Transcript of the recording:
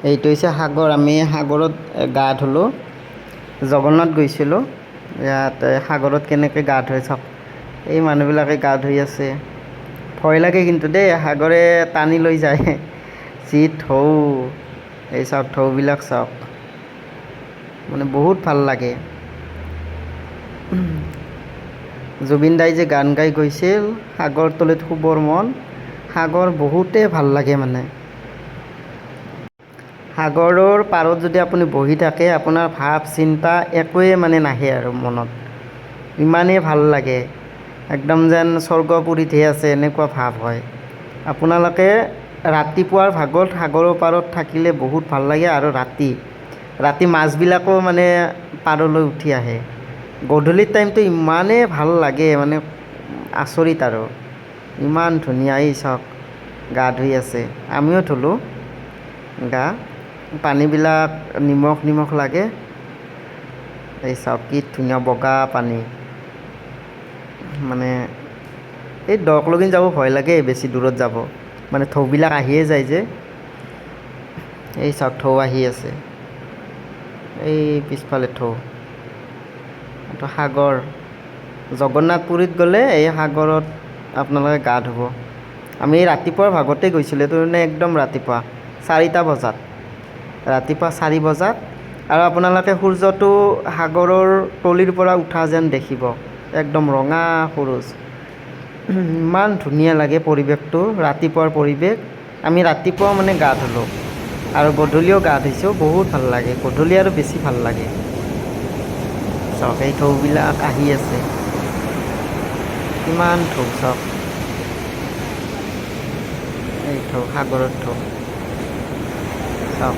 এইটো হৈছে সাগৰ। আমি সাগৰত গা ধুলোঁ। জগন্নাথ গৈছিলোঁ, ইয়াত সাগৰত কেনেকৈ গা ধুৱে চাওক। এই মানুহবিলাকে গা ধুই আছে। ভয় লাগে কিন্তু দেই, সাগৰে টানি লৈ যায়। যি ঢৌ, এই চাওক ঢৌবিলাক চাওক, মানে বহুত ভাল লাগে। জুবিন দাই যে গান গাই গৈছিল, সাগৰ তলিত শুবৰ মন, সাগৰ বহুতেই ভাল লাগে মানে। সাগৰৰ পাৰত যদি আপুনি বহি থাকে, আপোনাৰ ভাৱ চিন্তা একোৱেই মানে নাহে আৰু মনত, ইমানেই ভাল লাগে। একদম যেন স্বৰ্গপুৰীতহে আছে এনেকুৱা ভাৱ হয়। আপোনালোকে ৰাতিপুৱাৰ ভাগত সাগৰৰ পাৰত থাকিলে বহুত ভাল লাগে। আৰু ৰাতি মাছবিলাকো মানে পাৰলৈ উঠি আহে। গধূলি টাইমটো ইমানেই ভাল লাগে, মানে আচৰিত আৰু ইমান ধুনীয়া। এই চাওক গা ধুই আছে, আমিও ধুলোঁ গা। পানীবিলাক নিমখ লাগে। এই চাওক কি ধুনীয়া বগা পানী। মানে এই দকলগি যাব ভয় লাগে, বেছি দূৰত যাব, মানে ঢৌবিলাক আহিয়ে যায় যে। এই চাওক ঢৌ আহি আছে, এই পিছফালে ঢৌ। এইটো সাগৰ। জগন্নাথ পুৰীত গ'লে এই সাগৰত আপোনালোকে গা ধুব। আমি ৰাতিপুৱাৰ ভাগতে গৈছিলোঁ, এইটো মানে একদম ৰাতিপুৱা 4টা বজাত, ৰাতিপুৱা 4 বজাত। আৰু আপোনালোকে সূৰ্যটো সাগৰৰ তলিৰ পৰা উঠা যেন দেখিব, একদম ৰঙা সূৰুজ। ইমান ধুনীয়া লাগে পৰিৱেশটো, ৰাতিপুৱাৰ পৰিৱেশ। আমি ৰাতিপুৱা মানে গা ধুলোঁ আৰু গধূলিও গা ধুইছোঁ, বহুত ভাল লাগে। গধূলি আৰু বেছি ভাল লাগে। চাওক এই ঢৌবিলাক আহি আছে, কিমান ঢৌ চাওক। এই ঢৌ, সাগৰৰ ঢৌ চাওক।